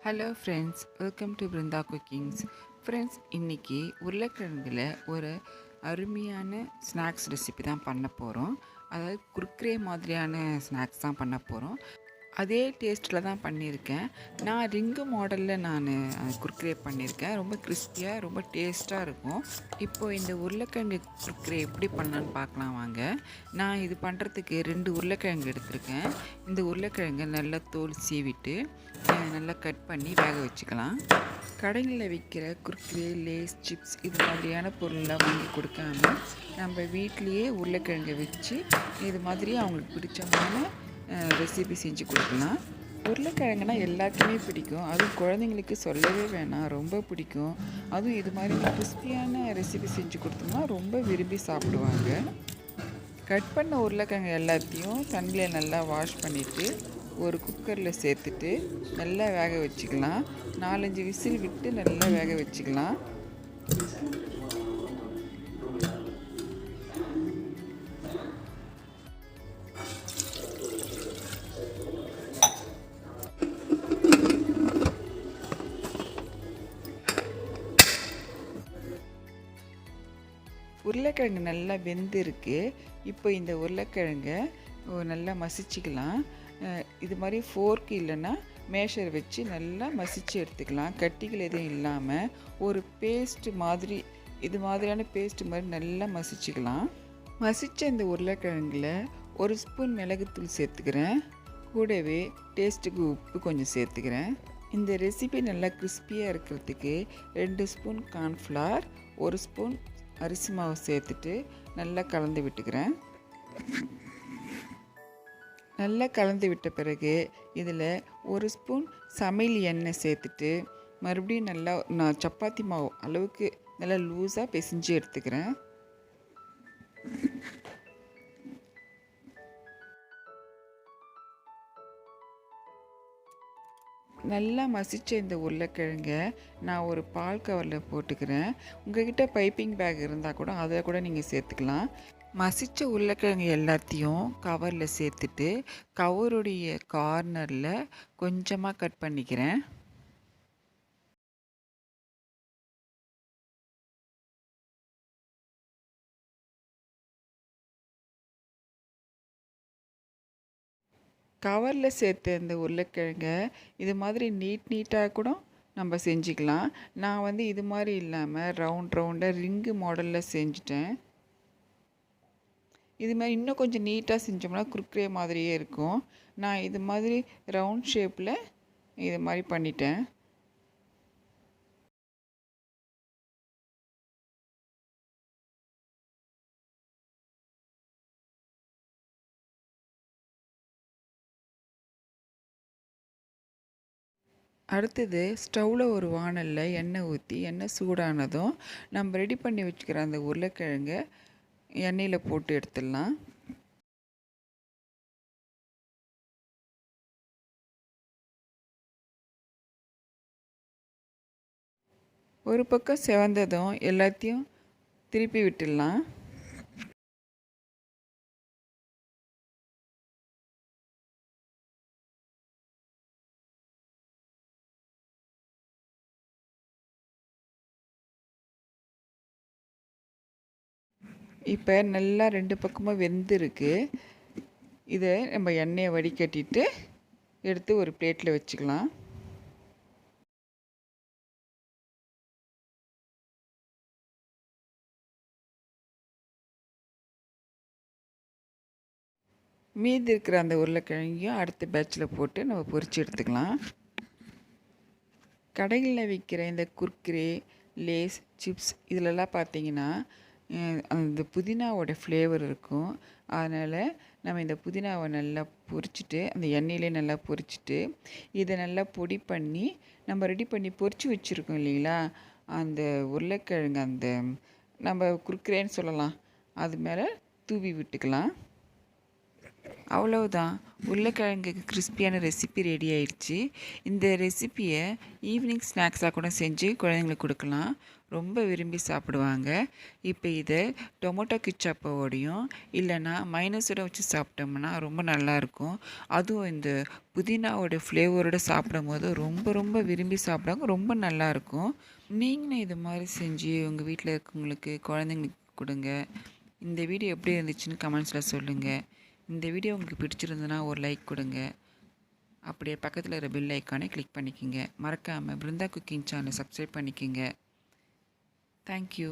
Hello friends, welcome to Brinda cookings. Friends, இன்றைக்கி உருளைக்கிழங்குல ஒரு அருமையான ஸ்நாக்ஸ் ரெசிபி தான் பண்ண போகிறோம். அதாவது குர்குரே மாதிரியான ஸ்நாக்ஸ் தான் பண்ண போகிறோம். அதே டேஸ்ட்டில் தான் பண்ணியிருக்கேன். நான் ரிங்கு மாடலில் குர்குரே பண்ணியிருக்கேன். ரொம்ப கிறிஸ்பியாக ரொம்ப டேஸ்ட்டாக இருக்கும். இப்போது இந்த உருளைக்கிழங்கு குர்குரே எப்படி பண்ணலான்னு பார்க்கலாம் வாங்க. நான் இது பண்ணுறதுக்கு 2 உருளைக்கிழங்கு எடுத்திருக்கேன். இந்த உருளைக்கிழங்கை நல்லா தோல் சீவிட்டு நல்லா கட் பண்ணி வேக வச்சுக்கலாம். கடைகளில் விற்கிற குர்குரே, லேஸ், சிப்ஸ் இது மாதிரியான பொருளெலாம் வாங்கி கொடுக்காம நம்ம வீட்லேயே உருளைக்கிழங்கை வச்சு இது மாதிரி அவங்களுக்கு பிடிச்சமான ரெசிபி செஞ்சு கொடுக்கலாம். உருளைக்கிழங்குனா எல்லாருக்குமே பிடிக்கும். அதுவும் குழந்தைங்களுக்கு சொல்லவே வேணாம், ரொம்ப பிடிக்கும். அதுவும் இது மாதிரி கிறிஸ்பியான ரெசிபி செஞ்சு கொடுத்தோம்னா ரொம்ப விரும்பி சாப்பிடுவாங்க. கட் பண்ண உருளைக்கிழங்கு எல்லாத்தையும் தண்ணியில் நல்லா வாஷ் பண்ணிவிட்டு ஒரு குக்கரில் சேர்த்துட்டு நல்லா வேக வச்சுக்கலாம். 4-5 விசில் விட்டு நல்லா வேக வச்சுக்கலாம். உருளைக்கிழங்கு நல்லா வெந்திருக்கு. இப்போ இந்த உருளைக்கிழங்கை நல்லா மசிச்சுக்கலாம். இது மாதிரி ஃபோர்க் இல்லைன்னா மேஷர் வச்சு நல்லா மசித்து எடுத்துக்கலாம். கட்டிகள் எதுவும் இல்லாமல் ஒரு பேஸ்ட்டு மாதிரி, இது மாதிரியான பேஸ்ட்டு மாதிரி நல்லா மசிச்சுக்கலாம். மசித்த இந்த உருளைக்கிழங்குல 1 ஸ்பூன் மிளகுத்தூள் சேர்த்துக்கிறேன். கூடவே டேஸ்ட்டுக்கு உப்பு கொஞ்சம் சேர்த்துக்கிறேன். இந்த ரெசிபி நல்லா கிறிஸ்பியாக இருக்கிறதுக்கு 2 ஸ்பூன் கார்ன்ஃப்ளவர், 1 ஸ்பூன் அரிசி மாவு சேர்த்துட்டு நல்லா கலந்து விட்டுக்கிறேன். நல்லா கலந்து விட்ட பிறகு இதில் 1 ஸ்பூன் சமையல் எண்ணெய் சேர்த்துட்டு மறுபடியும் நல்லா நான் சப்பாத்தி மாவு அளவுக்கு நல்லா லூஸாக பிசைஞ்சு எடுத்துக்கிறேன். நல்லா மசித்த இந்த உருளைக்கிழங்கை நான் ஒரு பால் கவரில் போட்டுக்கிறேன். உங்கள்கிட்ட பைப்பிங் பேக் இருந்தால் கூட அதை கூட நீங்கள் சேர்த்துக்கலாம். மசித்த உருளைக்கிழங்கு எல்லாத்தையும் கவரில் சேர்த்துட்டு கவருடைய கார்னரில் கொஞ்சமாக கட் பண்ணிக்கிறேன். கவரில் சேர்த்த இந்த உருளைக்கிழங்கை இது மாதிரி நீட்டாக கூட நம்ம செஞ்சுக்கலாம். நான் இது மாதிரி இல்லாமல் ரவுண்டாக ரிங்கு மாடலில் செஞ்சுட்டேன். இது மாதிரி இன்னும் கொஞ்சம் நீட்டாக செஞ்சோம்னா குர்குரே மாதிரியே இருக்கும். நான் இது மாதிரி ரவுண்ட் ஷேப்பில் இது மாதிரி பண்ணிட்டேன். அடுத்தது ஸ்டவ்வில் ஒரு வாணலில் எண்ணெய் ஊற்றி எண்ணெய் சூடானதும் நம்ம ரெடி பண்ணி வச்சுக்கிற அந்த உருளைக்கிழங்கை எண்ணெயில் போட்டு எடுத்துடலாம். ஒரு பக்கம் செவந்ததும் எல்லாத்தையும் திருப்பி விட்டுடலாம். இப்போ நல்லா 2 பக்கமும் வெந்திருக்கு. இதை நம்ம எண்ணெயை வடிகட்டிட்டு எடுத்து ஒரு பிளேட்டில் வச்சுக்கலாம். மீதி இருக்கிற அந்த உருளைக்கிழங்கையும் அடுத்த பேட்சில் போட்டு நம்ம பொரித்து எடுத்துக்கலாம். கடைகளில் விற்கிற இந்த குர்குரே, லேஸ், சிப்ஸ் இதிலெல்லாம் பார்த்தீங்கன்னா அந்த புதினாவோட ஃப்ளேவர் இருக்கும். அதனால் நம்ம இந்த புதினாவை நல்லா பொரிச்சிட்டு அந்த எண்ணெயிலே நல்லா பொரிச்சிட்டு இதை நல்லா பொடி பண்ணி நம்ம ரெடி பண்ணி பொரித்து வச்சுருக்கோம் இல்லைங்களா, அந்த உருளைக்கிழங்கு அந்த நம்ம குர்குரேன்னு சொல்லலாம், அது மேலே தூவி விட்டுக்கலாம். அவ்வளவுதான், உருளைக்கிழங்குக்கு கிறிஸ்பியான ரெசிபி ரெடி ஆயிடுச்சு. இந்த ரெசிப்பியை ஈவினிங் ஸ்நாக்ஸாக கூட செஞ்சு குழந்தைங்களுக்கு கொடுக்கலாம். ரொம்ப விரும்பி சாப்பிடுவாங்க. இப்போ இதை டொமேட்டோ கெச்சப்போடையும் இல்லைன்னா மைனஸோட வச்சு சாப்பிட்டோம்னா ரொம்ப நல்லாயிருக்கும். அதுவும் இந்த புதினாவோட ஃப்ளேவரோடு சாப்பிடும்போது ரொம்ப ரொம்ப விரும்பி சாப்பிடுவாங்க. ரொம்ப நல்லாயிருக்கும். நீங்களும் இது மாதிரி செஞ்சு உங்கள் வீட்டில் இருக்கவங்களுக்கு குழந்தைங்களுக்கு கொடுங்க. இந்த வீடியோ எப்படி இருந்துச்சுன்னு கமெண்ட்ஸில் சொல்லுங்கள். இந்த வீடியோ உங்களுக்கு பிடிச்சிருந்ததுன்னா ஒரு லைக் கொடுங்க. அப்படியே பக்கத்தில் இருக்கிற பெல் ஐக்கானை கிளிக் பண்ணிக்கோங்க. மறக்காமல் பிருந்தா குக்கிங் சேனலை சப்ஸ்கிரைப் பண்ணிக்கோங்க. தேங்க்யூ.